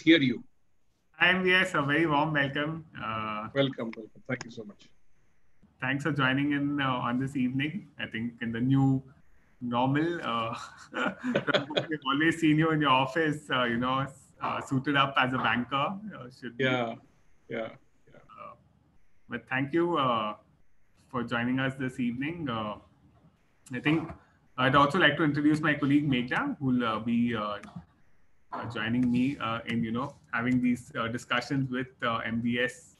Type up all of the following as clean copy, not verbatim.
hear you. Hi, MVS. A very warm welcome. Welcome. Thank you so much. Thanks for joining in on this evening. I think in the new normal, we've always seen you in your office, suited up as a banker. Yeah. But thank you for joining us this evening. I think I'd also like to introduce my colleague Meghna, who will be joining me in having these discussions with MVS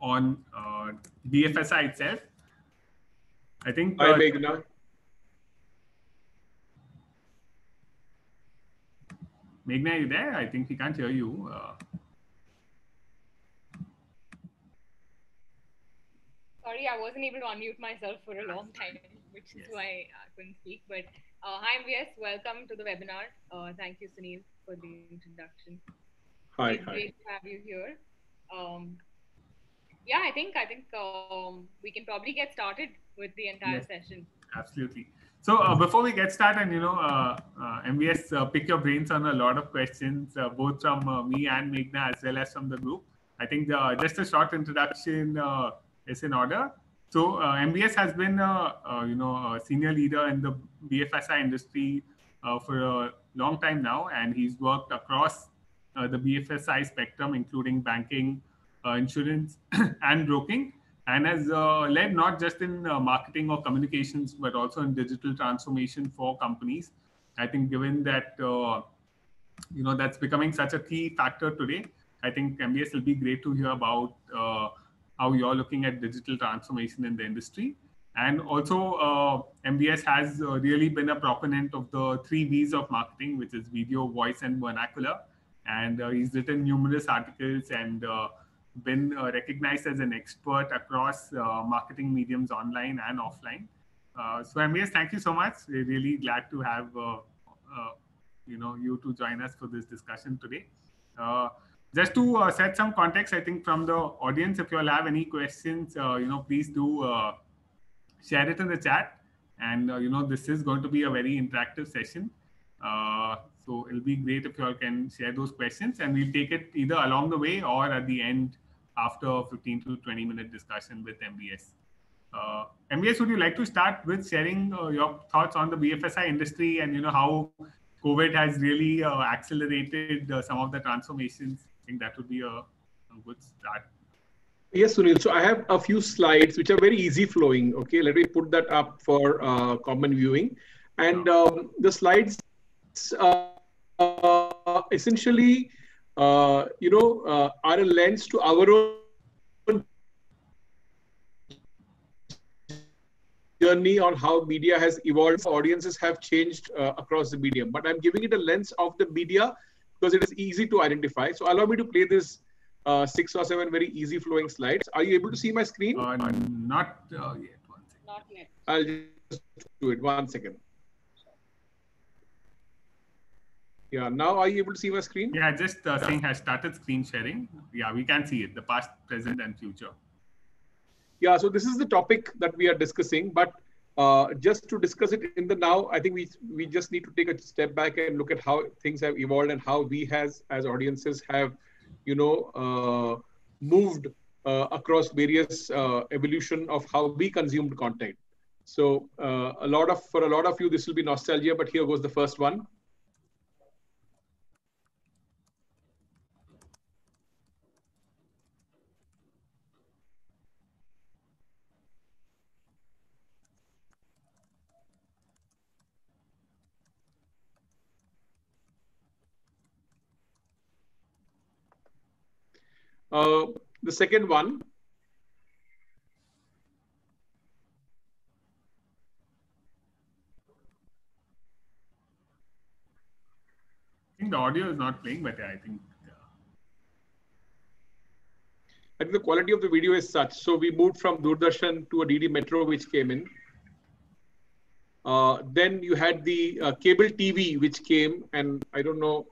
on BFSI itself. I think. Hi, Meghna. Meghna, are you there? I think we can't hear you. Sorry, I wasn't able to unmute myself for a long time, which is why I couldn't speak. But hi, MVS. Welcome to the webinar. Thank you, Sunil, for the introduction. Hi. It's great to have you here. Yeah, I think we can probably get started with the entire session. Absolutely. So before we get started, MVS, pick your brains on a lot of questions, both from me and Meghna as well as from the group. I think just a short introduction is in order. So MVS has been a senior leader in the BFSI industry for a long time now, and he's worked across the BFSI spectrum, including banking, insurance, and broking, and has led not just in marketing or communications, but also in digital transformation for companies. I think given that, that's becoming such a key factor today, I think MBS will be great to hear about how you're looking at digital transformation in the industry. And also, MBS has really been a proponent of the 3 V's of marketing, which is video, voice, and vernacular. And he's written numerous articles and been recognized as an expert across marketing mediums online and offline. So MBS, thank you so much. We're really glad to have you to join us for this discussion today. Just to set some context, I think from the audience, if you all have any questions, please do share it in the chat. And this is going to be a very interactive session. So it'll be great if you all can share those questions, and we'll take it either along the way or at the end after 15 to 20 minute discussion with MBS. MBS, would you like to start with sharing your thoughts on the BFSI industry and how COVID has really accelerated some of the transformations? I think that would be a good start. Yes, Sunil. So I have a few slides which are very easy flowing. Okay, let me put that up for common viewing. And the slides essentially, are a lens to our own journey on how media has evolved. Audiences have changed across the medium, but I'm giving it a lens of the media because it is easy to identify. So allow me to play this 6 or 7 very easy flowing slides. Are you able to see my screen? Not yet. One second. Not yet. I'll just do it. 1 second. Yeah, now are you able to see my screen? Yeah, just saying has started screen sharing. Yeah, we can see it, the past, present, and future. Yeah, so this is the topic that we are discussing, but just to discuss it in the now, I think we just need to take a step back and look at how things have evolved and how we as audiences have, moved across various evolution of how we consumed content. So for a lot of you, this will be nostalgia, but here goes the first one. The second one. I think the audio is not playing, but I think the quality of the video is such. So we moved from Doordarshan to a DD Metro, which came in. Then you had the cable TV, which came, and I don't know,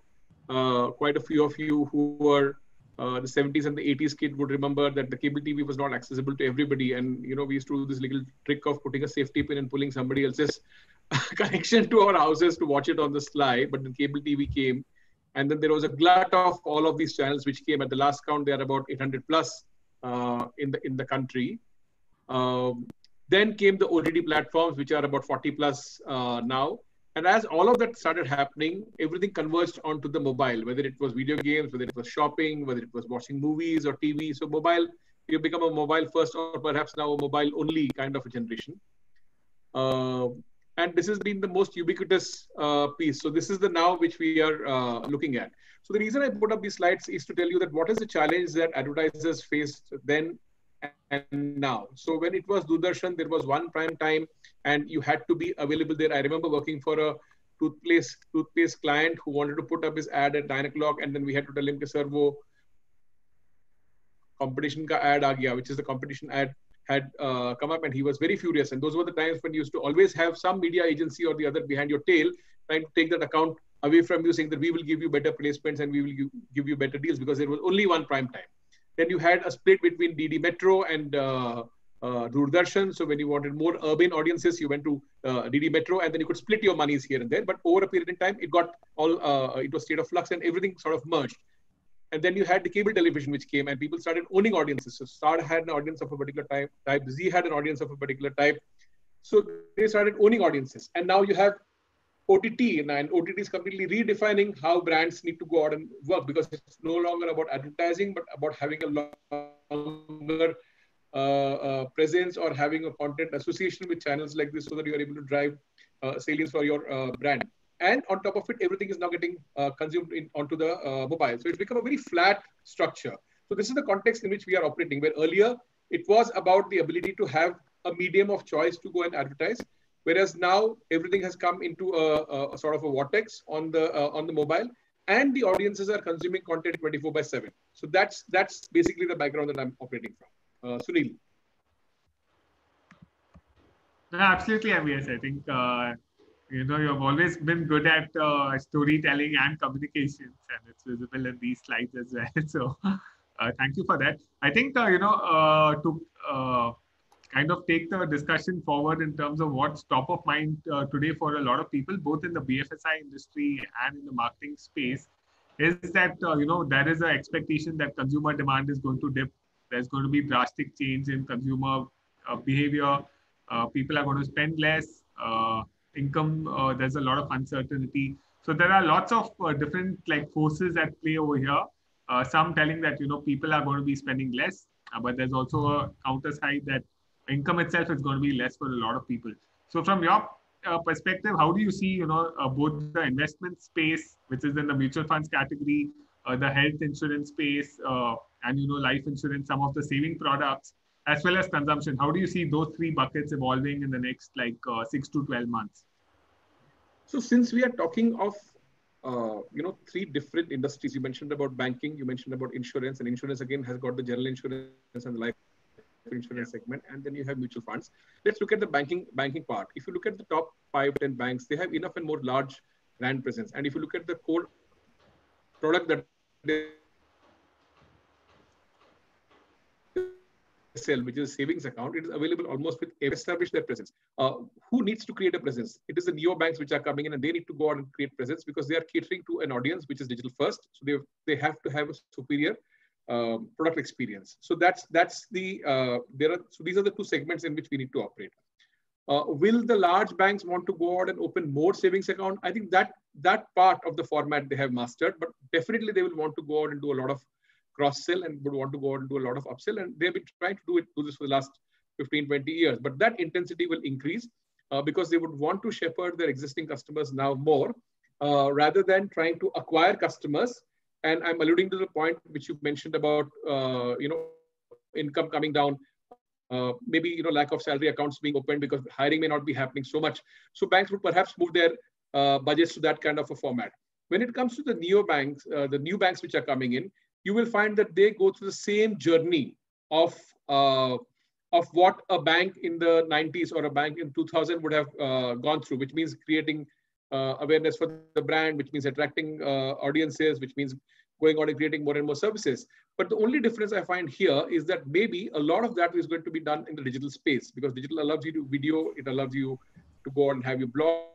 quite a few of you who were the 70s and the 80s kid would remember that the cable TV was not accessible to everybody. And, we used to do this little trick of putting a safety pin and pulling somebody else's connection to our houses to watch it on the sly. But the cable TV came. And then there was a glut of all of these channels which came. At the last count, they are about 800 plus in the country. Then came the OTT platforms, which are about 40 plus now. And as all of that started happening, everything converged onto the mobile, whether it was video games, whether it was shopping, whether it was watching movies or TV. So mobile, you become a mobile first or perhaps now a mobile only kind of a generation. And this has been the most ubiquitous piece. So this is the now which we are looking at. So the reason I put up these slides is to tell you that what is the challenge that advertisers faced then and now. So when it was Doordarshan, there was one prime time and you had to be available there. I remember working for a toothpaste client who wanted to put up his ad at 9 o'clock, and then we had to tell him, sir, wo competition ka ad aa gaya, which is the competition ad had come up, and he was very furious. And those were the times when you used to always have some media agency or the other behind your tail trying to take that account away from you, saying that we will give you better placements and we will give you better deals, because there was only one prime time. Then you had a split between DD Metro and Doordarshan. So when you wanted more urban audiences, you went to DD Metro, and then you could split your monies here and there. But over a period in time, it got all, it was state of flux and everything sort of merged. And then you had the cable television which came, and people started owning audiences. So Star had an audience of a particular type, Z had an audience of a particular type. So they started owning audiences. And now you have OTT, and OTT is completely redefining how brands need to go out and work, because it's no longer about advertising, but about having a longer presence or having a content association with channels like this, so that you are able to drive salience for your brand. And on top of it, everything is now getting consumed onto the mobile. So it's become a very flat structure. So this is the context in which we are operating, where earlier it was about the ability to have a medium of choice to go and advertise. Whereas now everything has come into a sort of a vortex on the mobile, and the audiences are consuming content 24/7. So that's basically the background that I'm operating from. Sunil. No, absolutely, MVS. I think you've always been good at storytelling and communications, and it's visible in these slides as well. So thank you for that. I think to kind of take the discussion forward in terms of what's top of mind today for a lot of people, both in the BFSI industry and in the marketing space, is that there is an expectation that consumer demand is going to dip. There's going to be drastic change in consumer behavior. People are going to spend less. Income, there's a lot of uncertainty. So there are lots of different forces at play over here. Some telling that people are going to be spending less, but there's also a counter side that income itself is going to be less for a lot of people. So from your perspective, how do you see both the investment space, which is in the mutual funds category, the health insurance space, and life insurance, some of the saving products, as well as consumption? How do you see those three buckets evolving in the next 6 to 12 months? So since we are talking of three different industries, you mentioned about banking, you mentioned about insurance, and insurance again has got the general insurance and the life insurance segment, and then you have mutual funds. Let's look at the banking part. If you look at the top 5-10 banks, they have enough and more large brand presence. And if you look at the core product that they sell, which is a savings account, it is available almost with establish their presence. Who needs to create a presence? It is the neo banks which are coming in, and they need to go out and create presence because they are catering to an audience which is digital first. So they have to have a superior product experience. So that's the so these are the two segments in which we need to operate. Will the large banks want to go out and open more savings account? I think that part of the format they have mastered, but definitely they will want to go out and do a lot of cross-sell and would want to go out and do a lot of upsell. And they've been trying to do this for the last 15, 20 years. But that intensity will increase because they would want to shepherd their existing customers now more rather than trying to acquire customers. And I'm alluding to the point which you mentioned about, income coming down, maybe, lack of salary accounts being opened because hiring may not be happening so much. So banks would perhaps move their budgets to that kind of a format. When it comes to the neo banks, the new banks which are coming in, you will find that they go through the same journey of what a bank in the 90s or a bank in 2000 would have gone through, which means creating awareness for the brand, which means attracting audiences, which means going on and creating more and more services. But the only difference I find here is that maybe a lot of that is going to be done in the digital space, because digital allows you to video, it allows you to go and have your blog,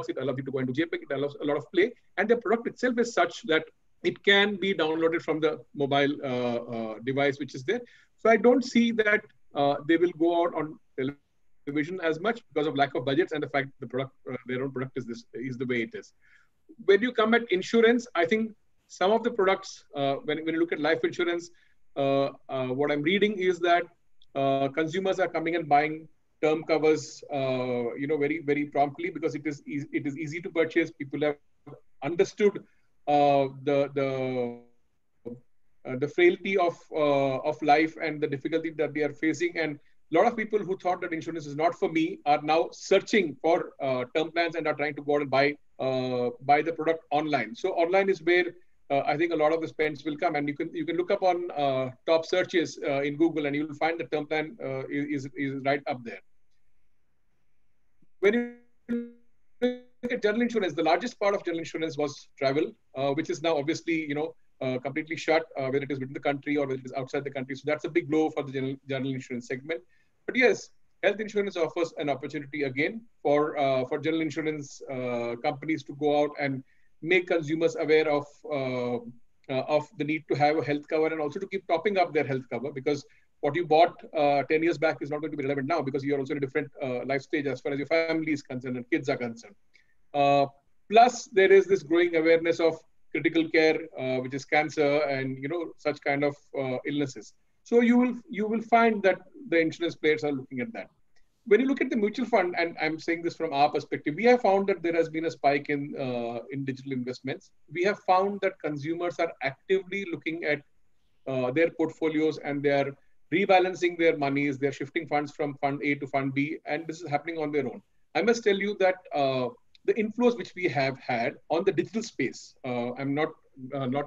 it allows you to go into JPEG, it allows a lot of play, and the product itself is such that it can be downloaded from the mobile device which is there. So I don't see that they will go out on television as much because of lack of budgets and the fact the product, their own product is the way it is. When you come at insurance, I think some of the products, when you look at life insurance, what I'm reading is that consumers are coming and buying term covers, very, very promptly because it is easy to purchase. People have understood the frailty of life and the difficulty that they are facing. And a lot of people who thought that insurance is not for me are now searching for term plans and are trying to go out and buy the product online. So online is where I think a lot of the spends will come, and you can look up on top searches in Google, and you will find the term plan is right up there. When you look at general insurance, the largest part of general insurance was travel, which is now obviously completely shut, whether it is within the country or whether it is outside the country. So that's a big blow for the general insurance segment. But yes, health insurance offers an opportunity again for general insurance companies to go out and make consumers aware of the need to have a health cover and also to keep topping up their health cover, because what you bought 10 years back is not going to be relevant now because you're also in a different life stage as far as your family is concerned and kids are concerned. Plus, there is this growing awareness of critical care, which is cancer and such kind of illnesses. So you will find that the insurance players are looking at that. When you look at the mutual fund, and I'm saying this from our perspective, we have found that there has been a spike in digital investments. We have found that consumers are actively looking at their portfolios and they are rebalancing their monies. They're shifting funds from fund A to fund B, and this is happening on their own. I must tell you that the inflows which we have had on the digital space, I'm not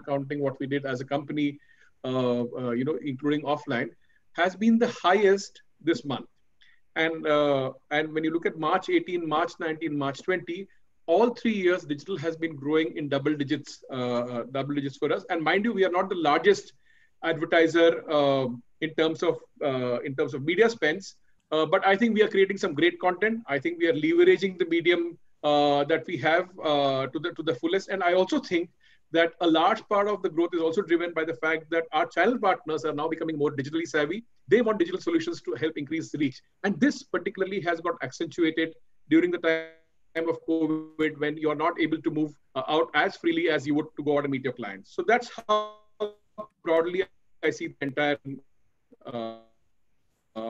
counting what we did as a company, including offline, has been the highest this month. And when you look at March 18, March 19, March 20, all 3 years, digital has been growing in double digits for us. And mind you, we are not the largest advertiser in terms of media spends, but I think we are creating some great content. I think we are leveraging the medium that we have to the fullest. And I also think that a large part of the growth is also driven by the fact that our channel partners are now becoming more digitally savvy. They want digital solutions to help increase the reach. And this particularly has got accentuated during the time of COVID, when you're not able to move out as freely as you would to go out and meet your clients. So that's how broadly I see the entire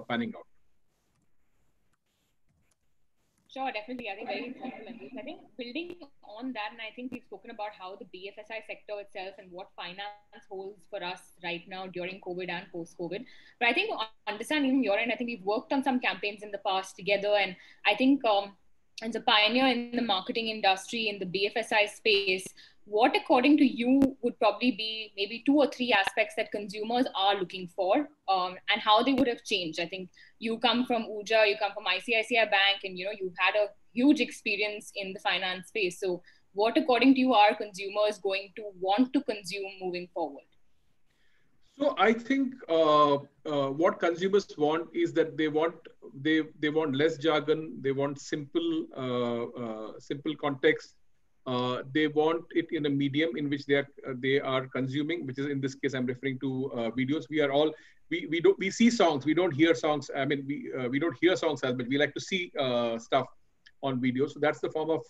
panning out. Sure, definitely. I think very insightful. I think building on that, and I think we've spoken about how the BFSI sector itself and what finance holds for us right now during COVID and post-COVID. But I think understanding from your end, I think we've worked on some campaigns in the past together, and I think as a pioneer in the marketing industry in the BFSI space, what according to you would probably be maybe 2 or 3 aspects that consumers are looking for, and how they would have changed? I think you come from Uja, you come from ICICI Bank, and you've had a huge experience in the finance space. So what according to you are consumers going to want to consume moving forward? So I think what consumers want is that they want less jargon, they want simple context. They want it in a medium in which they are consuming, which is in this case I'm referring to videos. We see songs, we don't hear songs. I mean, we don't hear songs as much. We like to see stuff on video. So that's the form of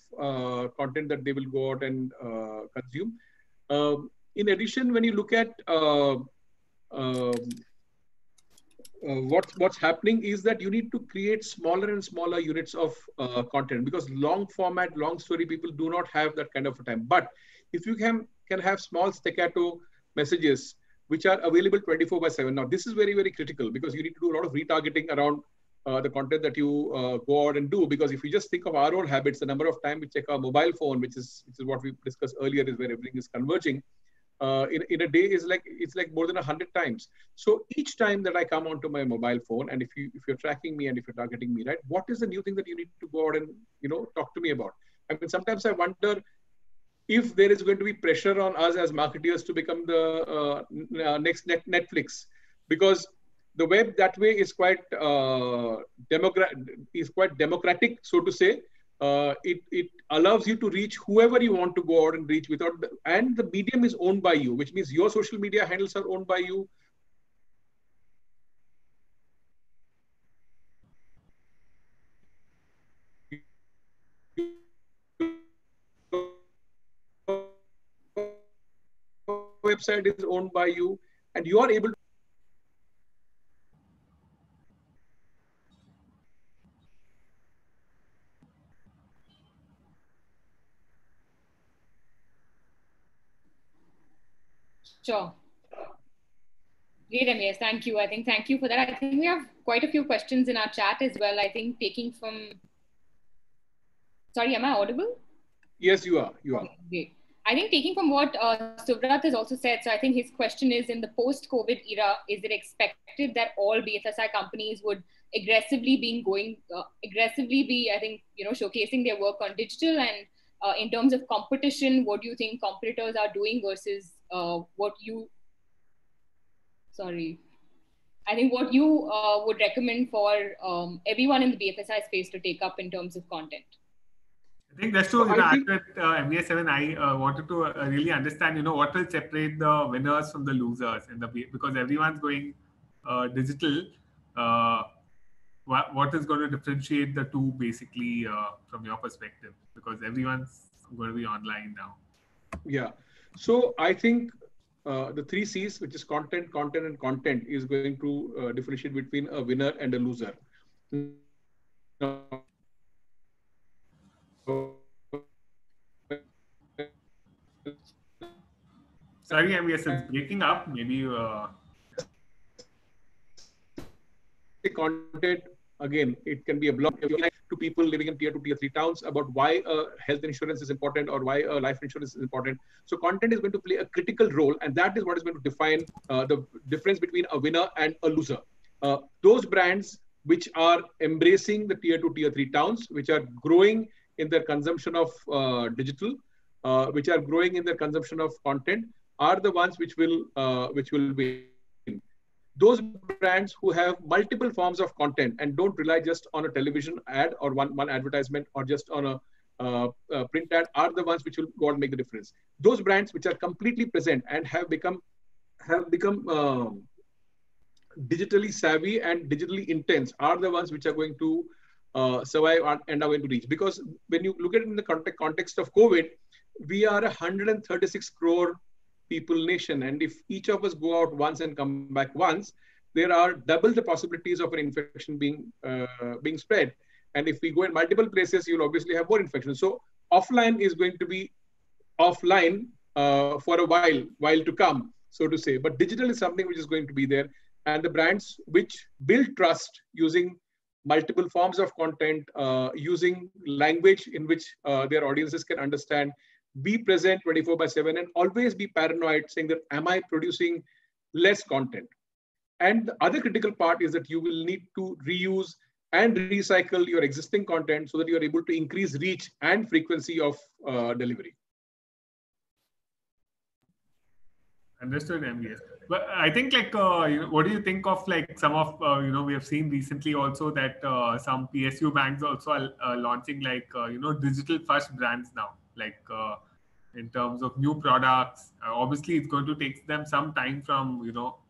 content that they will go out and consume. In addition, when you look at what's happening is that you need to create smaller and smaller units of content, because long format, long story, people do not have that kind of a time. But if you can have small staccato messages which are available 24/7. Now, this is very, very critical because you need to do a lot of retargeting around the content that you go out and do. Because if you just think of our own habits, the number of times we check our mobile phone, which is what we discussed earlier, is where everything is converging. In a day is it's like more than 100 times. So each time that I come onto my mobile phone, and if you're tracking me and if you're targeting me, right, what is the new thing that you need to go out and talk to me about? I mean, sometimes I wonder if there is going to be pressure on us as marketeers to become the next Netflix, because the web that way is quite democratic, so to say. it allows you to reach whoever you want to go out and reach without, and the medium is owned by you, which means your social media handles are owned by you. Website is owned by you, and you are able to Sure. Great, MVS. Thank you. I think thank you for that. I think we have quite a few questions in our chat as well. I think taking from. Sorry, am I audible? Yes, you are. You are. Okay, great. I think taking from what Suvrat has also said, so I think his question is, in the post-COVID era, is it expected that all BFSI companies would aggressively be, I think, showcasing their work on digital? And in terms of competition, what do you think competitors are doing versus what you would recommend for everyone in the BFSI space to take up in terms of content? I think that's true. After MVS7, I wanted to really understand, what will separate the winners from the losers because everyone's going digital. What is going to differentiate the two, basically, from your perspective? Because everyone's going to be online now. Yeah. So I think the 3 C's, which is content, content, and content, is going to differentiate between a winner and a loser. Sorry, MVS, it's breaking up. Maybe content, again, it can be a blog to people living in tier 2, tier 3 towns about why health insurance is important or why life insurance is important. So content is going to play a critical role, and that is what is going to define the difference between a winner and a loser. Those brands which are embracing the tier 2, tier 3 towns, which are growing in their consumption of digital, which are growing in their consumption of content, are the ones which will win. Those brands who have multiple forms of content and don't rely just on a television ad or one advertisement or just on a print ad are the ones which will go and make the difference. Those brands which are completely present and have become digitally savvy and digitally intense are the ones which are going to survive and are going to reach. Because when you look at it in the context of COVID, we are 136 crore people nation, and if each of us go out once and come back once, there are double the possibilities of an infection being spread. And if we go in multiple places, you'll obviously have more infections. So offline is going to be offline for a while to come, so to say. But digital is something which is going to be there, and the brands which build trust using multiple forms of content, using language in which their audiences can understand, be present 24/7, and always be paranoid, saying that, am I producing less content? And the other critical part is that you will need to reuse and recycle your existing content so that you are able to increase reach and frequency of delivery. Understood, MVS. But I think, what do you think of some of we have seen recently also that some PSU banks also are launching digital first brands now, in terms of new products. Obviously, it's going to take them some time from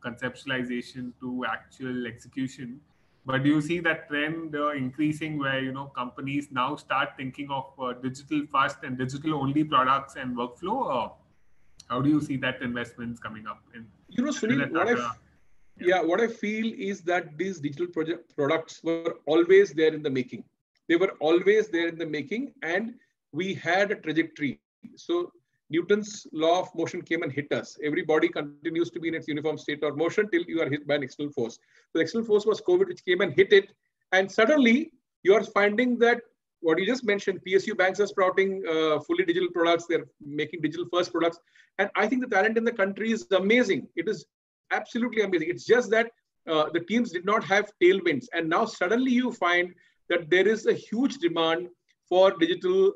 conceptualization to actual execution. But do you see that trend increasing where companies now start thinking of digital first and digital only products and workflow? How do you see that investments coming up in? Sunil, what I feel is that these digital products were always there in the making. They were always there in the making, and we had a trajectory. So Newton's law of motion came and hit us. Every body continues to be in its uniform state of motion till you are hit by an external force. So the external force was COVID, which came and hit it. And suddenly you are finding that what you just mentioned, PSU banks are sprouting fully digital products. They're making digital first products. And I think the talent in the country is amazing. It is absolutely amazing. It's just that the teams did not have tailwinds. And now suddenly you find that there is a huge demand for digital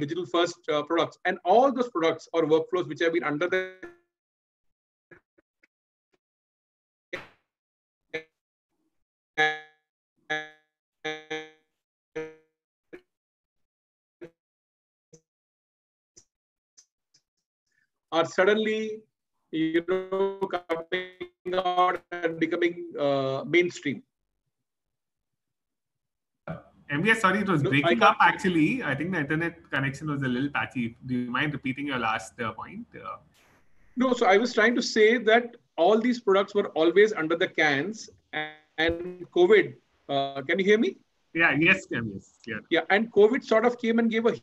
digital first products. And all those products or workflows which have been under the are suddenly, coming out and becoming mainstream. MVS, sorry, it was No, breaking up actually. I think the internet connection was a little patchy. Do you mind repeating your last point? No, so I was trying to say that all these products were always under the cans, and COVID, can you hear me? Yeah, yes, MVS. Yeah, and COVID sort of came and gave a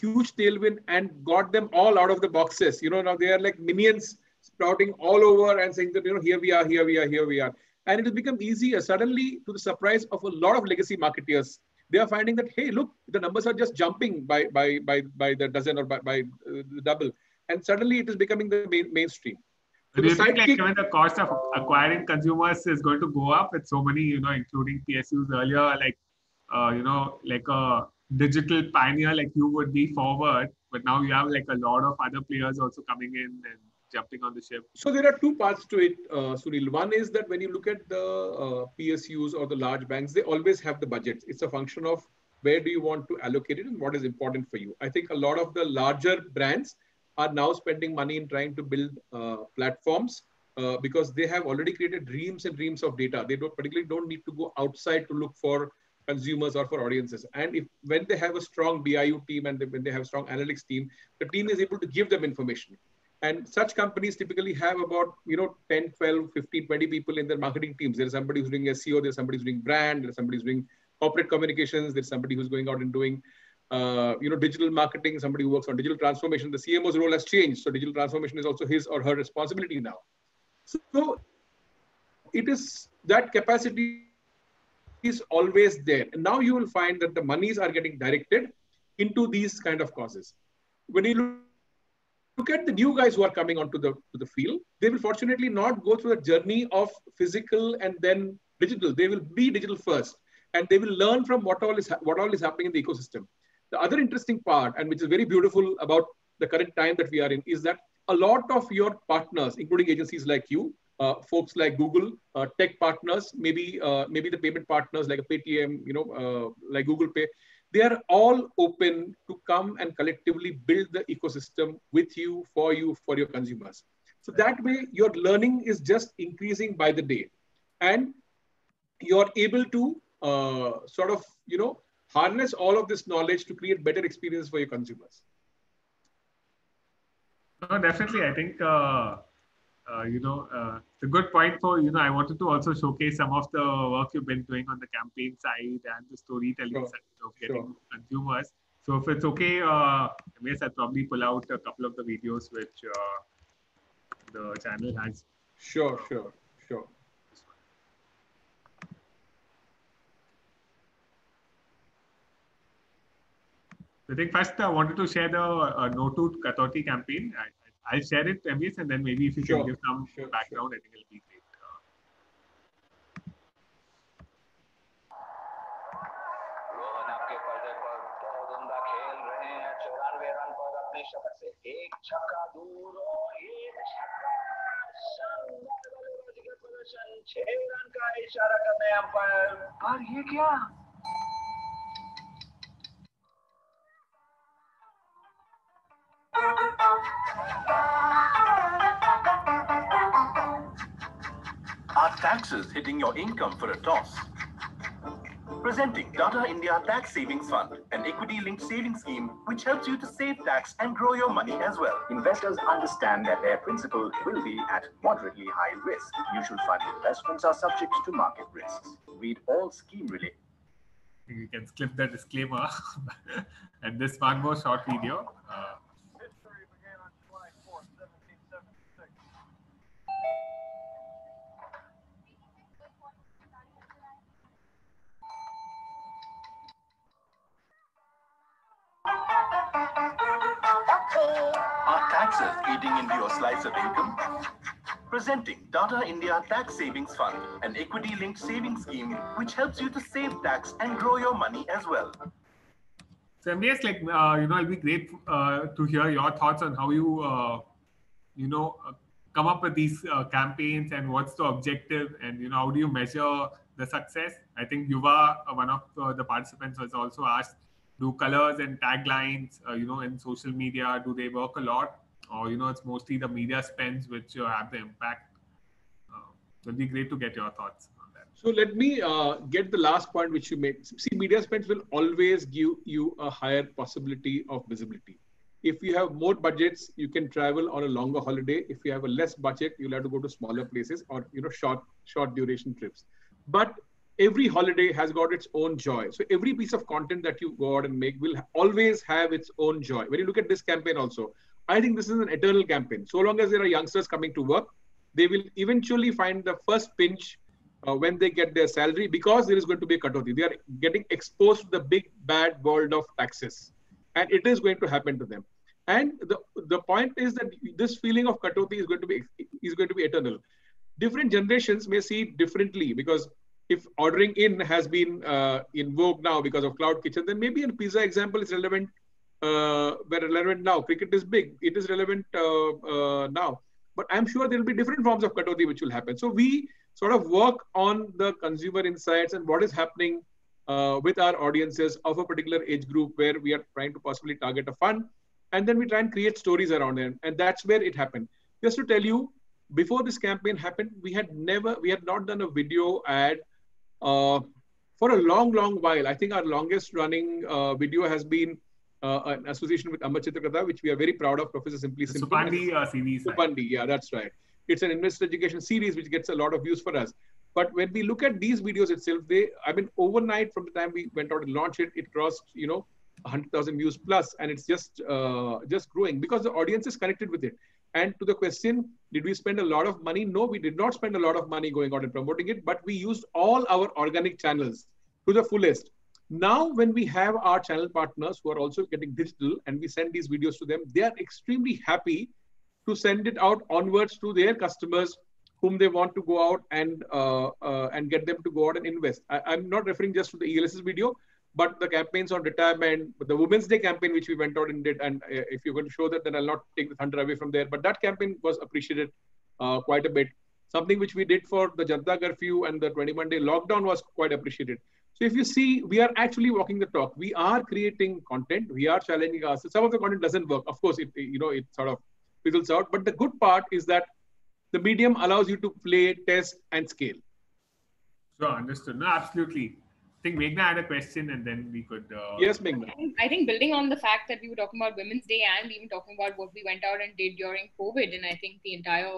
huge tailwind and got them all out of the boxes. Now they are like minions sprouting all over and saying that, here we are, here we are, here we are. And it has become easier. Suddenly, to the surprise of a lot of legacy marketeers, they are finding that, hey, look, the numbers are just jumping by the dozen or by the double. And suddenly it is becoming the mainstream. So do the you think sidekick, even the cost of acquiring consumers is going to go up with so many, including PSUs earlier, like a digital pioneer like you would be forward, but now you have like a lot of other players also coming in and jumping on the ship? So there are two parts to it, Sunil. One is that when you look at the PSUs or the large banks, they always have the budgets. It's a function of where do you want to allocate it and what is important for you. I think a lot of the larger brands are now spending money in trying to build platforms because they have already created dreams and dreams of data. They particularly don't need to go outside to look for consumers or for audiences. And when they have a strong BIU team and when they have a strong analytics team, the team is able to give them information. And such companies typically have about 10, 12, 15, 20 people in their marketing teams. There's somebody who's doing SEO, there's somebody who's doing brand, there's somebody who's doing corporate communications, there's somebody who's going out and doing digital marketing, somebody who works on digital transformation. The CMO's role has changed. So digital transformation is also his or her responsibility now. So it is that capacity is always there. And now you will find that the monies are getting directed into these kind of causes. When you look at the new guys who are coming onto the field, they will fortunately not go through the journey of physical and then digital. They will be digital first, and they will learn from what all is happening in the ecosystem. The other interesting part, and which is very beautiful about the current time that we are in, is that a lot of your partners, including agencies like you, folks like Google, tech partners, maybe the payment partners like a Paytm, like Google Pay, they are all open to come and collectively build the ecosystem with you, for your consumers. So that way, your learning is just increasing by the day, and you're able to harness all of this knowledge to create better experience for your consumers. No, definitely. I think it's a good point for, I wanted to also showcase some of the work you've been doing on the campaign side and the storytelling side of getting consumers. So if it's okay, yes, I'll probably pull out a couple of the videos which the channel has. Sure. I think first I wanted to share the No to Katauti campaign. I'll share it, MVS, and then maybe if you can give some background, I think it'll be great. Are taxes hitting your income for a toss? Presenting Tata India Tax Savings Fund, an equity-linked savings scheme which helps you to save tax and grow your money as well. Investors understand that their principal will be at moderately high risk. Mutual fund investments are subject to market risks. Read all scheme related. You can skip the disclaimer. And this one more short video. Are taxes eating into your slice of income? Presenting Tata India Tax Savings Fund, an equity-linked savings scheme which helps you to save tax and grow your money as well. So MVS, it'll be great to hear your thoughts on how you, come up with these campaigns and what's the objective, and how do you measure the success. I think Yuva, one of the participants, was also asked, do colors and taglines, in social media, do they work a lot? or it's mostly the media spends which have the impact? It'd be great to get your thoughts on that. So let me get the last point which you made. See, media spends will always give you a higher possibility of visibility. If you have more budgets, you can travel on a longer holiday. If you have a less budget, you'll have to go to smaller places or short duration trips. But every holiday has got its own joy. So every piece of content that you go out and make will always have its own joy. When you look at this campaign also, I think this is an eternal campaign. So long as there are youngsters coming to work, they will eventually find the first pinch when they get their salary, because there is going to be a katoti. They are getting exposed to the big bad world of taxes, and it is going to happen to them. And the point is that this feeling of katoti is going to be eternal. Different generations may see it differently, because if ordering in has been in vogue now because of cloud kitchen, then maybe a pizza example is relevant. Relevant now. Cricket is big. It is relevant now. But I'm sure there will be different forms of katoti which will happen. So we sort of work on the consumer insights and what is happening with our audiences of a particular age group where we are trying to possibly target a fund. And then we try and create stories around it. And that's where it happened. Just to tell you, before this campaign happened, we had not done a video ad for a long while. I think our longest running video has been an association with Amar Chitrakarta, which we are very proud of, Professor Simply Simple. Supandi series. Supandi, yeah, that's right. It's an investor education series which gets a lot of views for us. But when we look at these videos itself, overnight from the time we went out and launched it, it crossed, 100,000 views plus, and it's just growing because the audience is connected with it. And to the question, did we spend a lot of money? No, we did not spend a lot of money going out and promoting it, but we used all our organic channels to the fullest. Now, when we have our channel partners who are also getting digital and we send these videos to them, they are extremely happy to send it out onwards to their customers whom they want to go out and get them to go out and invest. I'm not referring just to the ELS's video, but the campaigns on retirement, the Women's Day campaign, which we went out and did. And if you're going to show that, then I'll not take the thunder away from there. But that campaign was appreciated quite a bit. Something which we did for the Janata Curfew and the 21-day lockdown was quite appreciated. So if you see, we are actually walking the talk. We are creating content. We are challenging us. Some of the content doesn't work. Of course, it sort of fizzles out. But the good part is that the medium allows you to play, test, and scale. Sure, understood. No, absolutely. I think Meghna had a question, and then we could... Yes, Meghna. I think building on the fact that we were talking about Women's Day and even talking about what we went out and did during COVID, and I think the entire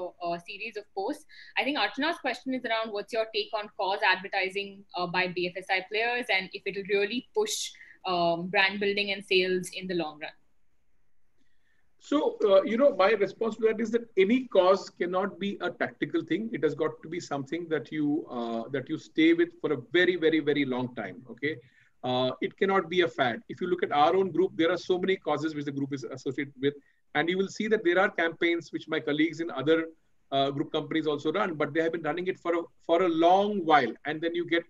series of posts, I think Archana's question is around what's your take on cause advertising by BFSI players, and if it will really push brand building and sales in the long run. So, my response to that is that any cause cannot be a tactical thing. It has got to be something that you stay with for a very, very, very long time. Okay. It cannot be a fad. If you look at our own group, there are so many causes which the group is associated with. And you will see that there are campaigns which my colleagues in other group companies also run, but they have been running it for a long while. And then you get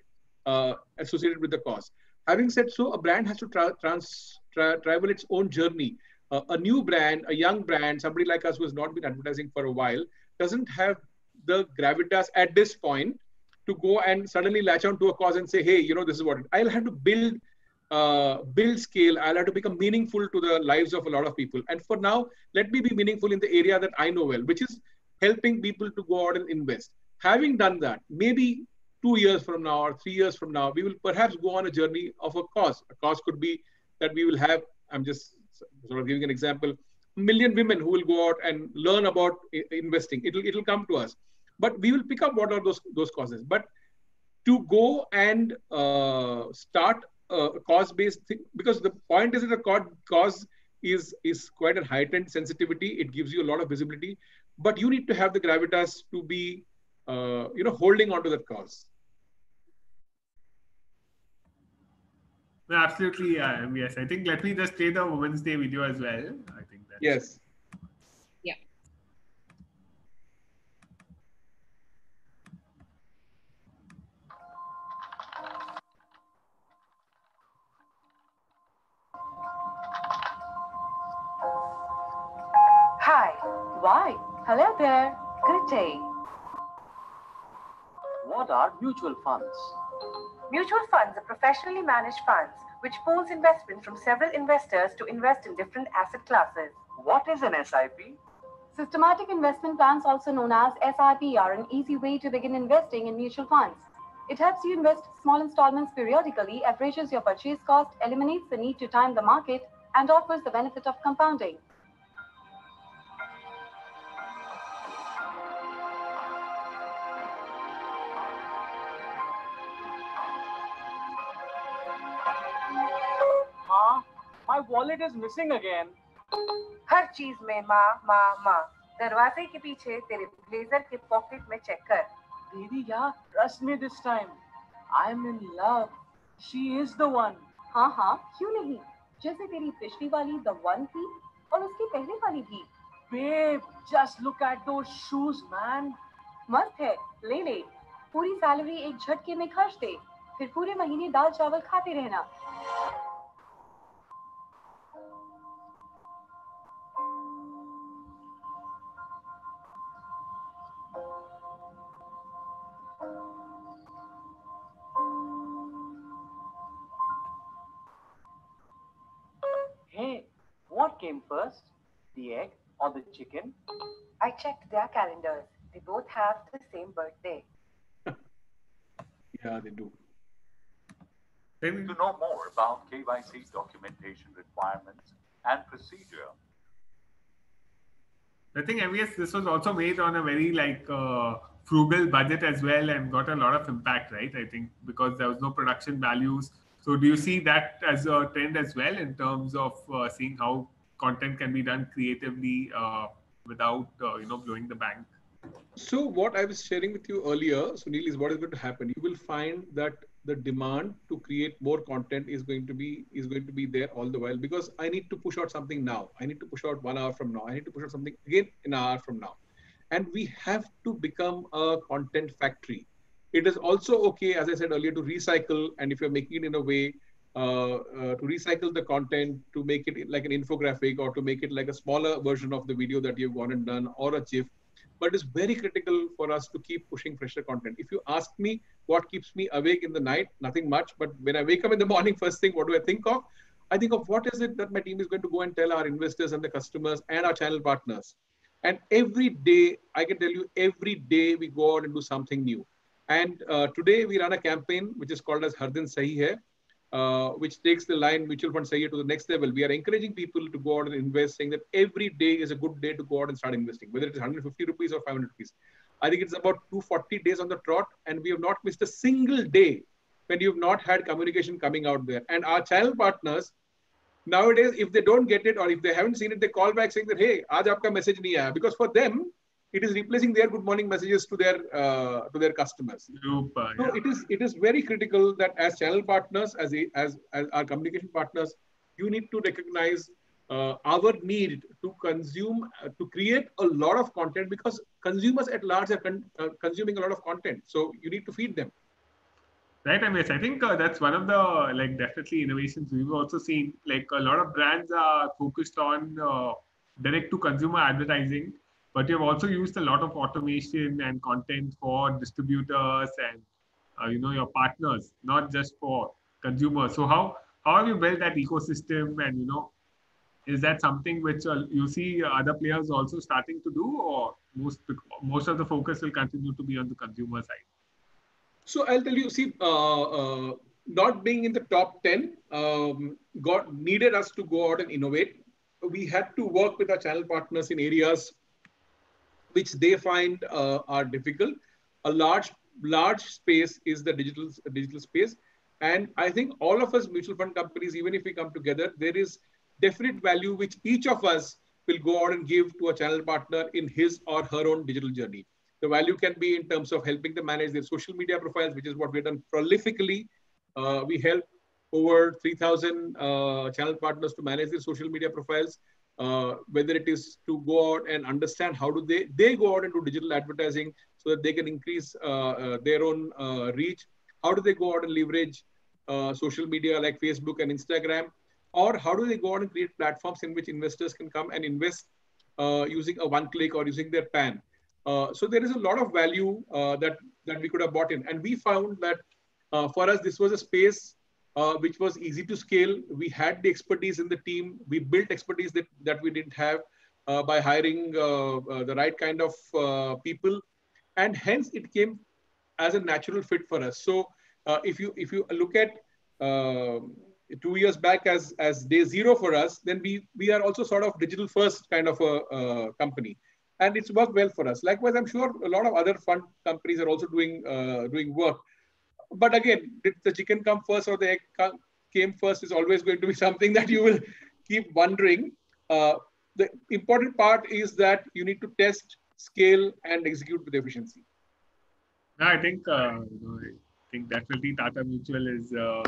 associated with the cause. Having said so, a brand has to travel its own journey. A new brand, a young brand, somebody like us who has not been advertising for a while, doesn't have the gravitas at this point to go and suddenly latch on to a cause and say, hey, this is what I'll have to build scale. I'll have to become meaningful to the lives of a lot of people. And for now, let me be meaningful in the area that I know well, which is helping people to go out and invest. Having done that, maybe 2 years from now or 3 years from now, we will perhaps go on a journey of a cause. A cause could be that we will have, I'm just sort of giving an example, 1 million women who will go out and learn about investing. It'll come to us, but we will pick up what are those causes. But to go and start a cause-based thing, because the point is that the cause is quite a heightened sensitivity. It gives you a lot of visibility, but you need to have the gravitas to be, holding on to that cause. No, absolutely, MVS. I think let me just play the Women's Day video as well. I think that. Yes. Yeah. Hi. Why? Hello there. Good day. What are mutual funds? Mutual funds are professionally managed funds which pools investment from several investors to invest in different asset classes. What is an SIP? Systematic investment plans, also known as SIP, are an easy way to begin investing in mutual funds. It helps you invest small installments periodically, averages your purchase cost, eliminates the need to time the market, and offers the benefit of compounding. Ma, my wallet is missing again. हर चीज में माँ माँ माँ दरवाजे के पीछे तेरे blazer के पॉकेट में चेक कर Baby, yeah, trust me this time. I'm in love. She is the one. हाँ हाँ क्यों नहीं जैसे तेरी पिछली वाली द वन थी और उसकी पहले वाली भी Babe, just look at those shoes, man. मस्त है ले पूरी सैलरी एक झटके में खर्च दे फिर पूरे महीने दाल चावल खाते रहना Hey, what came first? The egg or the chicken? I checked their calendars. They both have the same birthday. Yeah, they do. To know more about KYC documentation requirements and procedure, I think MVS, this was also made on a very frugal budget as well and got a lot of impact, right? I think because there was no production values. So do you see that as a trend as well in terms of seeing how content can be done creatively without blowing the bank? So what I was sharing with you earlier, Sunil, is what is going to happen. You will find that the demand to create more content is going to be there all the while, because I need to push out something now. I need to push out 1 hour from now. I need to push out something again in an hour from now. And we have to become a content factory. It is also okay, as I said earlier, to recycle. And if you're making it in a way to recycle the content, to make it like an infographic or to make it like a smaller version of the video that you've gone and done, or a GIF. But it's very critical for us to keep pushing fresher content. If you ask me what keeps me awake in the night, nothing much. But when I wake up in the morning, first thing, what do I think of? I think of what is it that my team is going to go and tell our investors and the customers and our channel partners. And every day, I can tell you, every day we go out and do something new. And today we run a campaign which is called as Har Din Sahi Hai, which takes the line mutual fund Sahi Hai to the next level. We are encouraging people to go out and invest, saying that every day is a good day to go out and start investing, whether it is 150 rupees or 500 rupees. I think it's about 240 days on the trot, and we have not missed a single day when you have not had communication coming out there. And our channel partners, nowadays, if they don't get it or if they haven't seen it, they call back saying that, hey, aaj aapka message nahi aaya. Because for them, it is replacing their good morning messages to their customers. Super, so yeah. it is very critical that as channel partners, as our communication partners, you need to recognize our need to consume, to create a lot of content, because consumers at large are consuming a lot of content. So you need to feed them. Right, MVS. I think that's one of the definitely innovations we've also seen. Like a lot of brands are focused on direct to consumer advertising, but you've also used a lot of automation and content for distributors and your partners, not just for consumers. So how have you built that ecosystem, and is that something which you see other players also starting to do, or most of the focus will continue to be on the consumer side? So I'll tell you, see, not being in the top 10 needed us to go out and innovate. We had to work with our channel partners in areas which they find are difficult. A large space is the digital space. And I think all of us mutual fund companies, even if we come together, there is definite value which each of us will go out and give to a channel partner in his or her own digital journey. The value can be in terms of helping them manage their social media profiles, which is what we've done prolifically. We help over 3,000 channel partners to manage their social media profiles, whether it is to go out and understand how do they go out and do digital advertising so that they can increase their own reach. How do they go out and leverage social media like Facebook and Instagram? Or how do they go out and create platforms in which investors can come and invest using a one-click or using their PAN? So there is a lot of value that we could have bought in. And we found that for us, this was a space which was easy to scale. We had the expertise in the team. We built expertise that we didn't have. by hiring the right kind of people, and hence it came as a natural fit for us. So if you look at 2 years back as day zero for us, then we are also sort of digital first kind of a company, and it's worked well for us. Likewise, I'm sure a lot of other fund companies are also doing work. But again, did the chicken come first or the egg came first is always going to be something that you will keep wondering. The important part is that you need to test, scale, and execute with efficiency. I think definitely Tata Mutual is a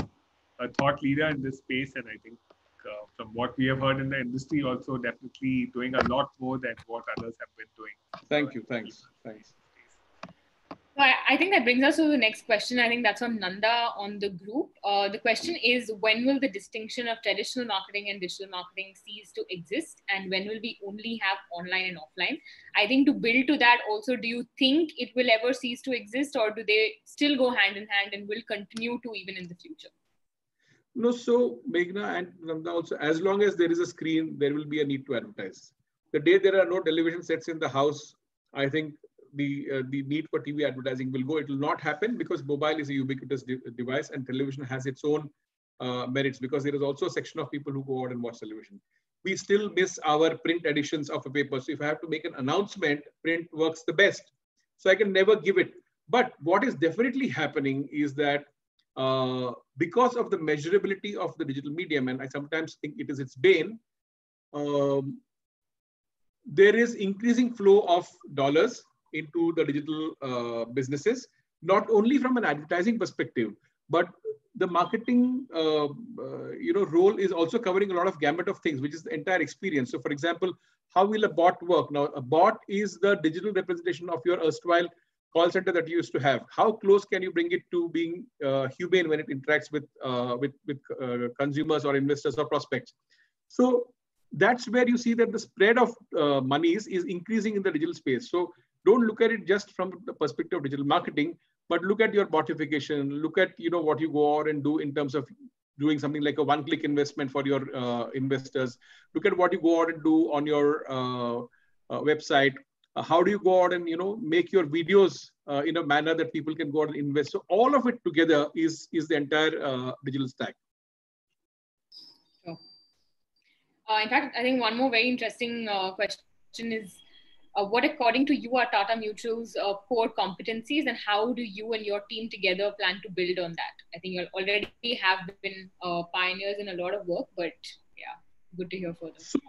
thought leader in this space, and I think from what we have heard in the industry, also definitely doing a lot more than what others have been doing. Thank you. Thanks. So I think that brings us to the next question. I think that's on Nanda on the group. The question is, when will the distinction of traditional marketing and digital marketing cease to exist? And when will we only have online and offline? I think to build to that also, do you think it will ever cease to exist, or do they still go hand in hand and will continue to even in the future? No, so Meghna and Nanda also, as long as there is a screen, there will be a need to advertise. The day there are no television sets in the house, I think the need for TV advertising will go. It will not happen because mobile is a ubiquitous device, and television has its own merits, because there is also a section of people who go out and watch television. We still miss our print editions of a paper. So if I have to make an announcement, print works the best. So I can never give it. But what is definitely happening is that because of the measurability of the digital medium, and I sometimes think it is its bane, there is increasing flow of dollars into the digital businesses, not only from an advertising perspective, but the marketing role is also covering a lot of gamut of things, which is the entire experience. So for example, how will a bot work? Now, a bot is the digital representation of your erstwhile call center that you used to have. How close can you bring it to being humane when it interacts with consumers or investors or prospects? So that's where you see that the spread of monies is increasing in the digital space. So don't look at it just from the perspective of digital marketing, but look at your botification, look at what you go out and do in terms of doing something like a one-click investment for your investors. Look at what you go out and do on your website. How do you go out and make your videos in a manner that people can go out and invest? So all of it together is the entire digital stack. Sure. In fact, I think one more very interesting question is, what according to you are Tata Mutual's core competencies, and how do you and your team together plan to build on that? I think you already have been pioneers in a lot of work, but yeah, good to hear further. So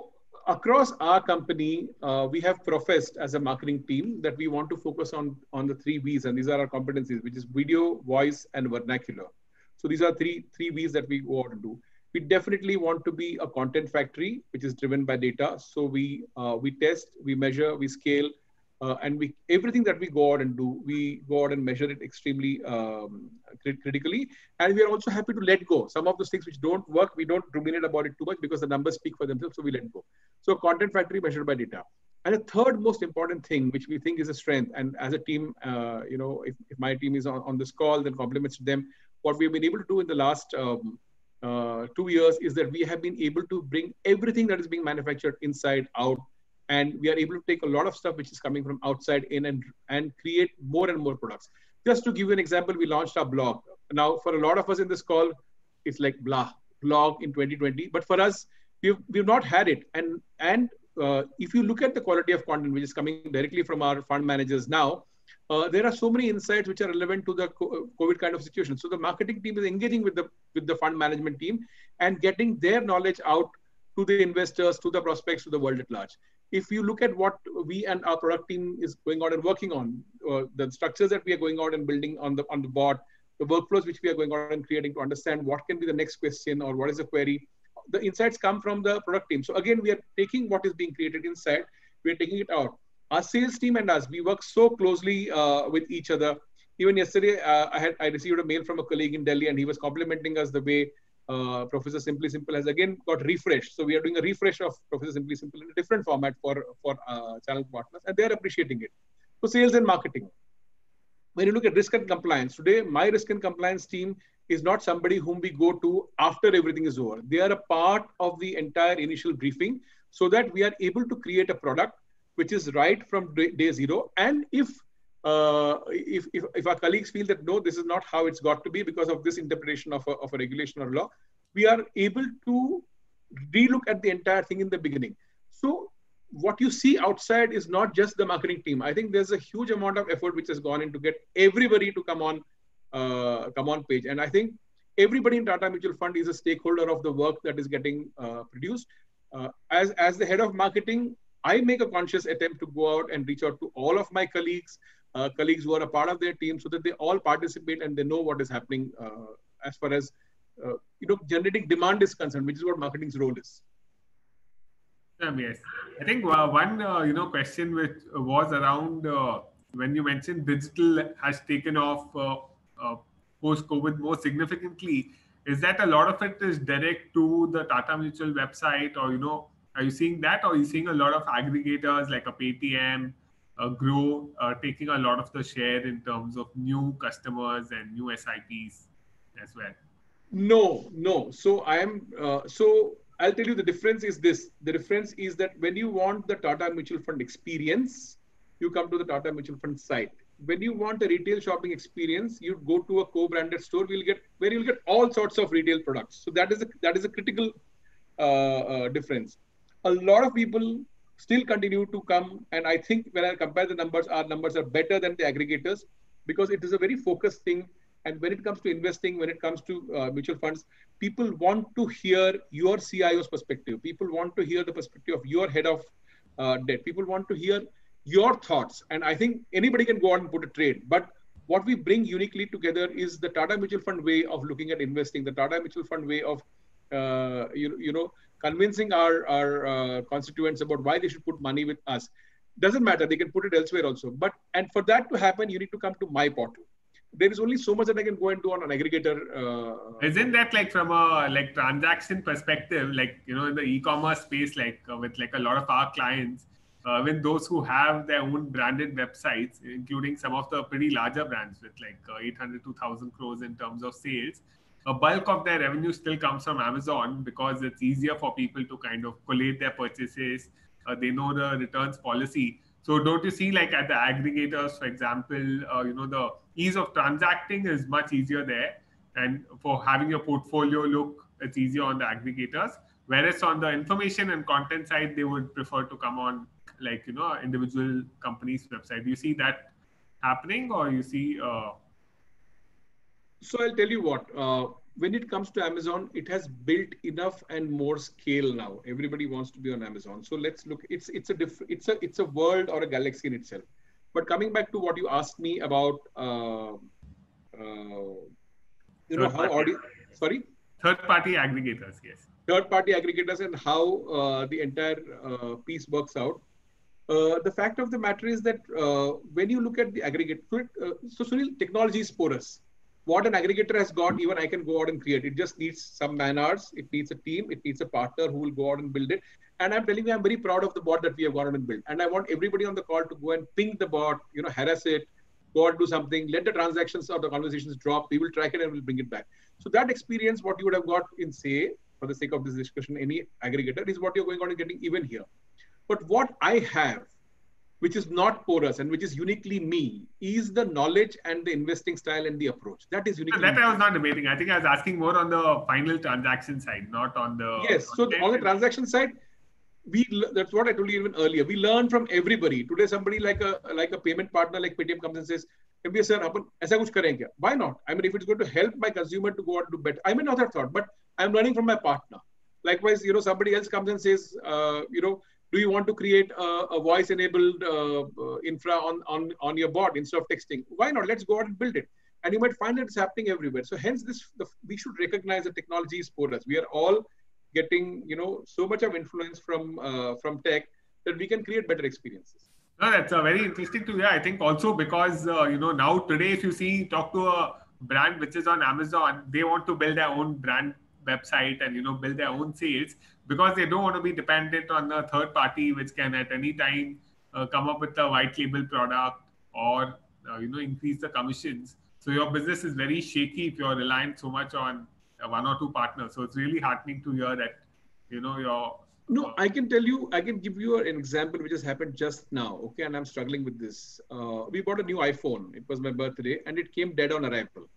across our company, we have professed as a marketing team that we want to focus on the 3 V's, and these are our competencies, which is video, voice, and vernacular. So these are three V's that we go out and do. We definitely want to be a content factory, which is driven by data. So we test, we measure, we scale, and everything that we go out and do, we go out and measure it extremely critically. And we are also happy to let go. Some of those things which don't work, we don't ruminate about it too much because the numbers speak for themselves, so we let go. So content factory measured by data. And the third most important thing, which we think is a strength, and as a team, if my team is on this call, then compliments to them. What we've been able to do in the last 2 years is that we have been able to bring everything that is being manufactured inside out, and we are able to take a lot of stuff which is coming from outside in and create more and more products. Just to give you an example, we launched our blog. Now, for a lot of us in this call, it's like blog in 2020, but for us, we've not had it. And if you look at the quality of content which is coming directly from our fund managers now, there are so many insights which are relevant to the COVID kind of situation. So the marketing team is engaging with the fund management team and getting their knowledge out to the investors, to the prospects, to the world at large. If you look at what we and our product team is going out and working on, the structures that we are going out and building on the bot, the workflows which we are going out and creating to understand what can be the next question or what is the query, the insights come from the product team. So again, we are taking what is being created inside, we are taking it out. Our sales team and us, we work so closely with each other. Even yesterday, I received a mail from a colleague in Delhi, and he was complimenting us the way Professor Simply Simple has again got refreshed. So we are doing a refresh of Professor Simply Simple in a different format for channel partners, and they are appreciating it. So sales and marketing. When you look at risk and compliance, today, my risk and compliance team is not somebody whom we go to after everything is over. They are a part of the entire initial briefing. so that we are able to create a product which is right from day zero. And if our colleagues feel that no, this is not how it's got to be because of this interpretation of a regulation or law, we are able to relook at the entire thing in the beginning. So what you see outside is not just the marketing team. I think there's a huge amount of effort which has gone in to get everybody to come on page. And I think everybody in Tata Mutual Fund is a stakeholder of the work that is getting produced. As the head of marketing, I make a conscious attempt to go out and reach out to all of my colleagues who are a part of their team, so that they all participate and they know what is happening as far as generating demand is concerned, which is what marketing's role is. Yes, I think one question which was around when you mentioned digital has taken off post-COVID more significantly. Is that a lot of it is direct to the Tata Mutual website, or are you seeing that, or are you seeing a lot of aggregators like a Paytm, Grow taking a lot of the share in terms of new customers and new SIPs as well? No. So I'll tell you the difference is this. The difference is that when you want the Tata Mutual Fund experience, you come to the Tata Mutual Fund site. When you want a retail shopping experience, you go to a co-branded store. Where you'll get all sorts of retail products. So that is a critical difference. A lot of people still continue to come, and I think when I compare the numbers, our numbers are better than the aggregators because it is a very focused thing. And when it comes to investing, when it comes to mutual funds, people want to hear your CIO's perspective. People want to hear the perspective of your head of debt. People want to hear your thoughts. And I think anybody can go out and put a trade. But what we bring uniquely together is the Tata Mutual Fund way of looking at investing, the Tata Mutual Fund way of, convincing our constituents about why they should put money with us. Doesn't matter. They can put it elsewhere also. And for that to happen, you need to come to my portal. There is only so much that I can go and do on an aggregator. Isn't that like from a transaction perspective, in the e-commerce space, with a lot of our clients, when those who have their own branded websites, including some of the pretty larger brands with 800 to 1,000 crores in terms of sales, a bulk of their revenue still comes from Amazon because it's easier for people to kind of collate their purchases. They know the returns policy. So don't you see at the aggregators, for example, the ease of transacting is much easier there. And for having your portfolio look, it's easier on the aggregators. Whereas on the information and content side, they would prefer to come on individual companies' website. Do you see that happening, or you see? So I'll tell you what, when it comes to Amazon, it has built enough and more scale now. Everybody wants to be on Amazon. So let's look. It's a world or a galaxy in itself. But coming back to what you asked me about, Third-party aggregators, yes. Third-party aggregators and how the entire piece works out. The fact of the matter is that when you look at the aggregate, so Sunil, technology is porous. What an aggregator has got, even I can go out and create. It just needs some man hours. It needs a team. It needs a partner who will go out and build it. And I'm telling you, I'm very proud of the bot that we have gone out and built. And I want everybody on the call to go and ping the bot, harass it, go out and do something, let the transactions or the conversations drop. We will track it and we'll bring it back. So that experience, what you would have got in, say, for the sake of this discussion, any aggregator is what you're going on and getting even here. But what I have, which is not porous and which is uniquely me, is the knowledge and the investing style and the approach. That is uniquely That I was not debating. I think I was asking more on the final transaction side, not on the... Yes, so on the transaction side, that's what I told you even earlier. We learn from everybody. Today, somebody like a payment partner like Paytm comes and says, MVS sir, aisa kuch karenge kya? Why not? I mean, if it's going to help my consumer to go out and do better, I may not have thought, but I'm learning from my partner. Likewise, somebody else comes and says, do you want to create a voice-enabled infra on your bot instead of texting? Why not? Let's go out and build it. And you might find that it's happening everywhere. So hence, we should recognize that technology is porous. We are all getting, so much of influence from tech that we can create better experiences. No, that's very interesting to hear. I think also because, now today, if you talk to a brand which is on Amazon, they want to build their own brand website and, build their own sales because they don't want to be dependent on a third party which can at any time come up with a white label product or, increase the commissions. So your business is very shaky if you're reliant so much on one or two partners. So it's really heartening to hear that, you're No, I can tell you, I can give you an example which has happened just now. Okay, and I'm struggling with this. We bought a new iPhone. It was my birthday, and it came dead on arrival.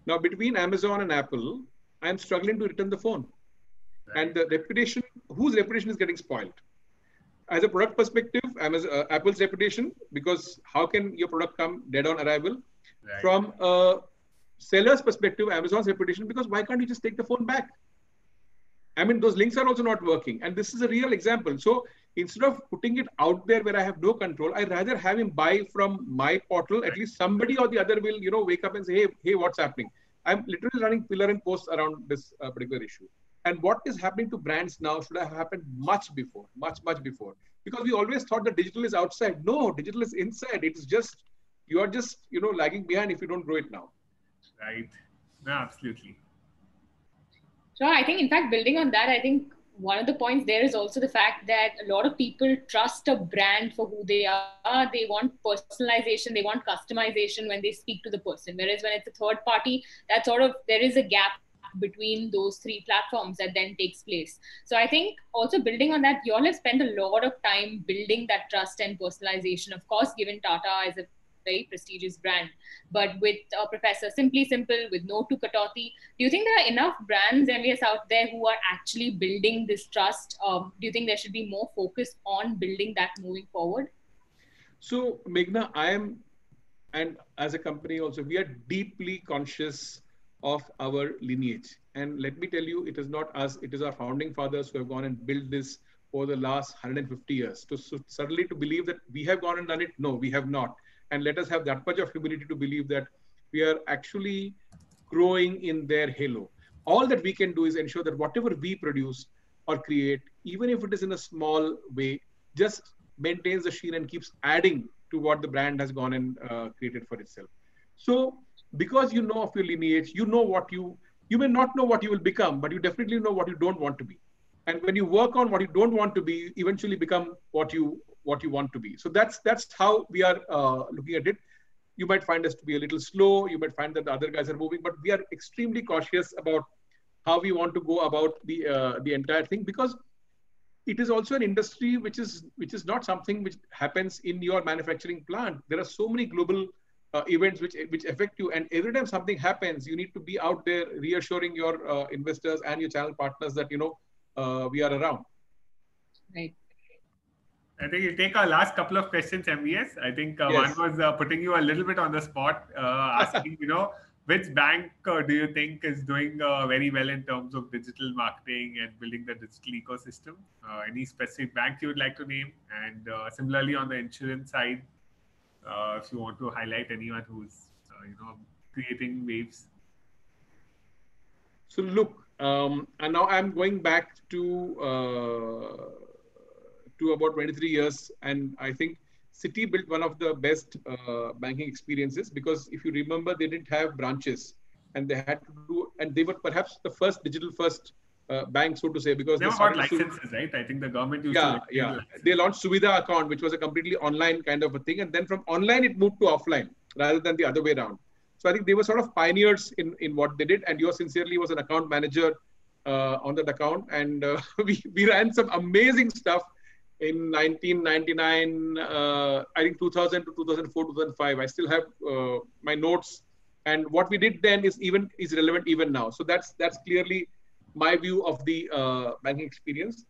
Now, between Amazon and Apple, I'm struggling to return the phone. Right. And the reputation, whose reputation is getting spoiled? As a product perspective, Apple's reputation, because how can your product come dead on arrival? Right. From a seller's perspective, Amazon's reputation, because why can't you just take the phone back? I mean, those links are also not working. And this is a real example. So instead of putting it out there where I have no control, I'd rather have him buy from my portal. At least somebody or the other will, wake up and say, hey, what's happening? I'm literally running pillar and post around this particular issue. And what is happening to brands now should have happened much before, much before. Because we always thought that digital is outside. No, digital is inside. It's just, you are just, lagging behind if you don't grow it now. Right. No, absolutely. So I think, in fact, building on that, I think one of the points there is also the fact that a lot of people trust a brand for who they are. They want personalization, they want customization when they speak to the person. Whereas when it's a third party, that sort of, there is a gap between those three platforms that then takes place. So I think also building on that, you all have spent a lot of time building that trust and personalization. Of course, given Tata is a very prestigious brand, but with Professor Simply Simple, with No to Katauti, do you think there are enough brands, MVS, out there who are actually building this trust? Do you think there should be more focus on building that moving forward? So, Meghna, and as a company also, we are deeply conscious of our lineage. And let me tell you, it is not us, it is our founding fathers who have gone and built this over the last 150 years. So suddenly to believe that we have gone and done it, no, we have not. And let us have that much of humility to believe that we are actually growing in their halo. All that we can do is ensure that whatever we produce or create, even if it is in a small way, just maintains the sheen and keeps adding to what the brand has gone and created for itself. So because you know of your lineage, you know what you may not know what you will become, but you definitely know what you don't want to be. And when you work on what you don't want to be, you eventually become what you want to be. So that's how we are looking at it. You might find us to be a little slow. You might find that the other guys are moving, but we are extremely cautious about how we want to go about the entire thing, because it is also an industry which is not something which happens in your manufacturing plant. There are so many global events which affect you, and every time something happens, you need to be out there reassuring your investors and your channel partners that we are around. Right. I think you take our last couple of questions, MVS. I think Yes. one was putting you a little bit on the spot, asking, which bank do you think is doing very well in terms of digital marketing and building the digital ecosystem? Any specific bank you would like to name? And similarly, on the insurance side, if you want to highlight anyone who's, creating waves. So look, and now I'm going back to about 23 years, and I think Citi built one of the best banking experiences, because if you remember, they didn't have branches, and they had to do, and they were perhaps the first digital first bank, so to say, because they got licenses, right? I think the government used to they launched Suvidha account, which was a completely online kind of a thing, and then from online it moved to offline rather than the other way around. So I think they were sort of pioneers in what they did, and Yours Sincerely was an account manager on that account, and we ran some amazing stuff in 1999, I think 2000 to 2004, 2005. I still have my notes, and what we did then is relevant even now. So that's clearly my view of the banking experience.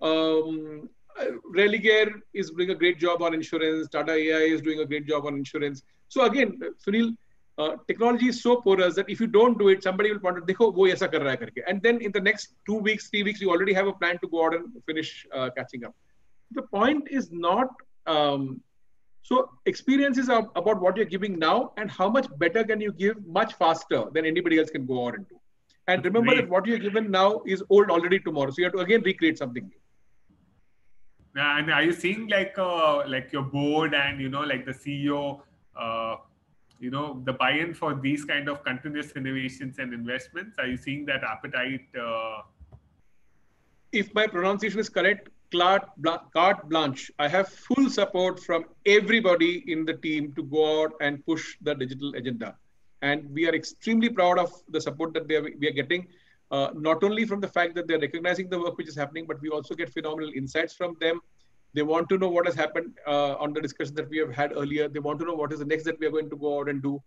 Religare is doing a great job on insurance. Tata AI is doing a great job on insurance. So again, Sunil, technology is so porous that if you don't do it, somebody will point out, "Dekho, wo aisa kar raha hai karke." And then in the next 2 weeks, 3 weeks, you already have a plan to go out and finish catching up. The point is not, so experiences are about what you're giving now and how much better can you give much faster than anybody else can go out and do. And remember that what you're given now is old already tomorrow. So you have to again recreate something new. And are you seeing like your board and, like the CEO, the buy-in for these kind of continuous innovations and investments? Are you seeing that appetite? If my pronunciation is correct, carte blanche. I have full support from everybody in the team to go out and push the digital agenda. And we are extremely proud of the support that we are getting. not only from the fact that they're recognizing the work which is happening, but we also get phenomenal insights from them. They want to know what has happened on the discussion that we have had earlier. They want to know what is the next that we are going to go out and do.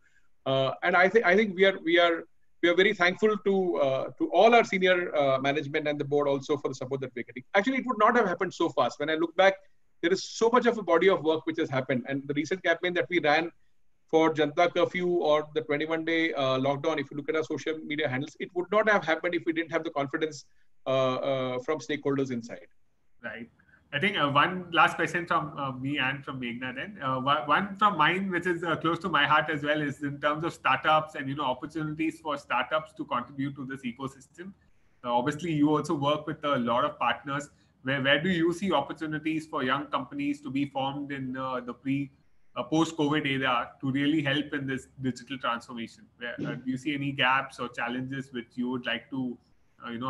And I think we are very thankful to all our senior management and the board also for the support that we're getting. Actually, it would not have happened so fast. When I look back, there is so much of a body of work which has happened. And the recent campaign that we ran for Janata Curfew or the 21-day lockdown, if you look at our social media handles, it would not have happened if we didn't have the confidence from stakeholders inside. Right. I think one last question from me and from Meghna then. One from mine, which is close to my heart as well, is in terms of startups and opportunities for startups to contribute to this ecosystem. Obviously, you also work with a lot of partners. Where do you see opportunities for young companies to be formed in the post-COVID era to really help in this digital transformation? Do you see any gaps or challenges which you would like to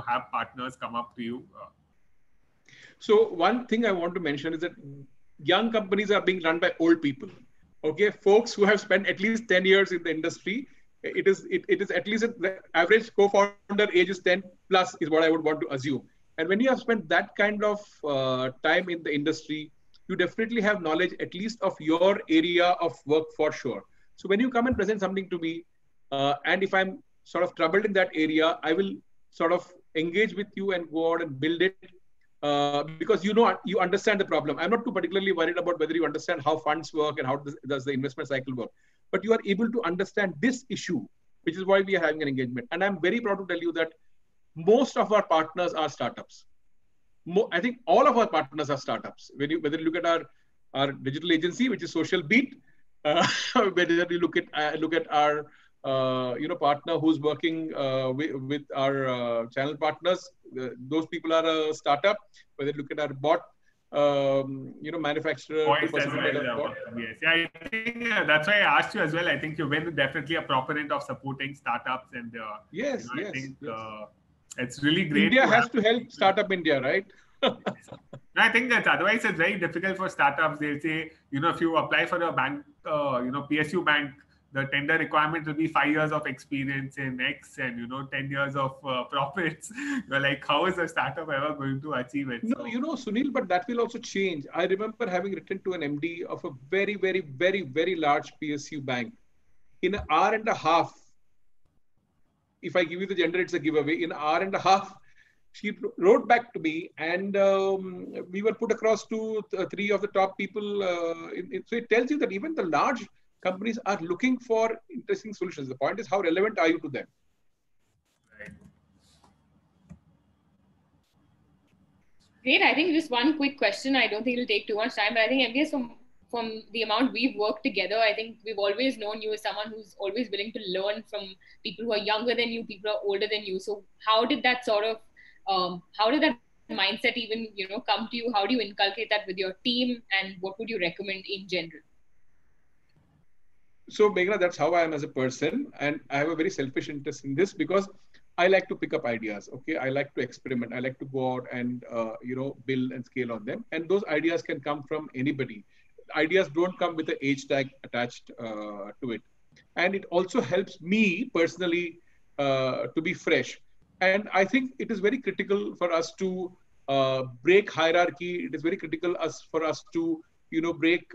have partners come up to you? So one thing I want to mention is that young companies are being run by old people. Okay, folks who have spent at least 10 years in the industry. It is at least the average co-founder age is 10 plus is what I would want to assume. And when you have spent that kind of time in the industry, you definitely have knowledge at least of your area of work for sure. So when you come and present something to me, and if I'm sort of troubled in that area, I will sort of engage with you and go out and build it. Because you understand the problem. I'm not too particularly worried about whether you understand how funds work and how does the investment cycle work, but you are able to understand this issue, which is why we are having an engagement. And I'm very proud to tell you that most of our partners are startups. I think all of our partners are startups. Whether you look at our digital agency, which is Social Beat, whether you look at our partner who's working with our channel partners, those people are a startup. Whether you look at our bot, manufacturer. Yes, yeah, I think that's why I asked you as well. I think you've been definitely a proponent of supporting startups, and yes. It's really great. India has to help Startup India, right? I think that otherwise it's very difficult for startups. They'll say, if you apply for a bank, PSU bank, the tender requirement will be 5 years of experience in X and 10 years of profits. You're like, how is a startup ever going to achieve it? No, Sunil, but that will also change. I remember having written to an MD of a very, very, very, very large PSU bank. In an hour and a half, if I give you the gender, it's a giveaway. In an hour and a half, she wrote back to me, and we were put across to 3 of the top people. So it tells you that even the large companies are looking for interesting solutions. The point is, how relevant are you to them? Right. Great. I think just one quick question. I don't think it'll take too much time, but I think MVS, from the amount we've worked together, I think we've always known you as someone who's always willing to learn from people who are younger than you, people who are older than you. So how did that mindset even, come to you? How do you inculcate that with your team, and what would you recommend in general? So Meghna, that's how I am as a person, and I have a very selfish interest in this because I like to pick up ideas. Okay, I like to experiment. I like to go out and build and scale on them. And those ideas can come from anybody. Ideas don't come with an age tag attached to it, and it also helps me personally to be fresh. And I think it is very critical for us to break hierarchy. It is very critical for us to break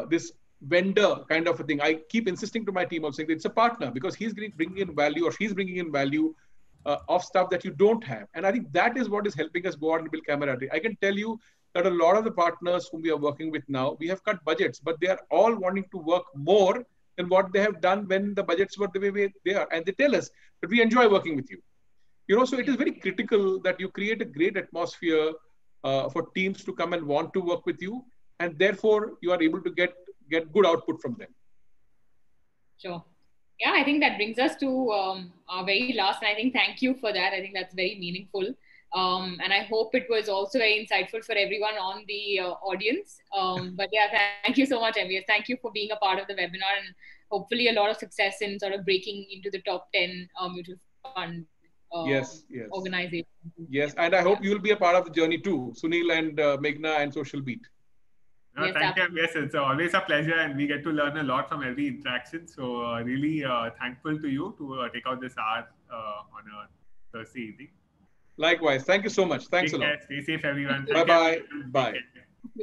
this vendor kind of a thing. I keep insisting to my team of saying it's a partner because he's bringing in value or she's bringing in value of stuff that you don't have. And I think that is what is helping us go out and build camaraderie. I can tell you that a lot of the partners whom we are working with now, we have cut budgets, but they are all wanting to work more than what they have done when the budgets were the way they are. And they tell us that we enjoy working with you. So it is very critical that you create a great atmosphere for teams to come and want to work with you. And therefore, you are able to get good output from them. Sure. Yeah, I think that brings us to our very last. And I think thank you for that. I think that's very meaningful. And I hope it was also very insightful for everyone on the audience. But yeah, thank you so much, MVS. Thank you for being a part of the webinar, and hopefully a lot of success in sort of breaking into the top 10 mutual fund organizations. Yes, and I hope you'll be a part of the journey too, Sunil and Meghna and Social Beat. Yes, thank you. Yes, it's always a pleasure, and we get to learn a lot from every interaction. So really thankful to you to take out this hour on a Thursday evening. Likewise. Thank you so much. Thanks Take a lot. care. Stay safe, everyone. Bye-bye. Bye.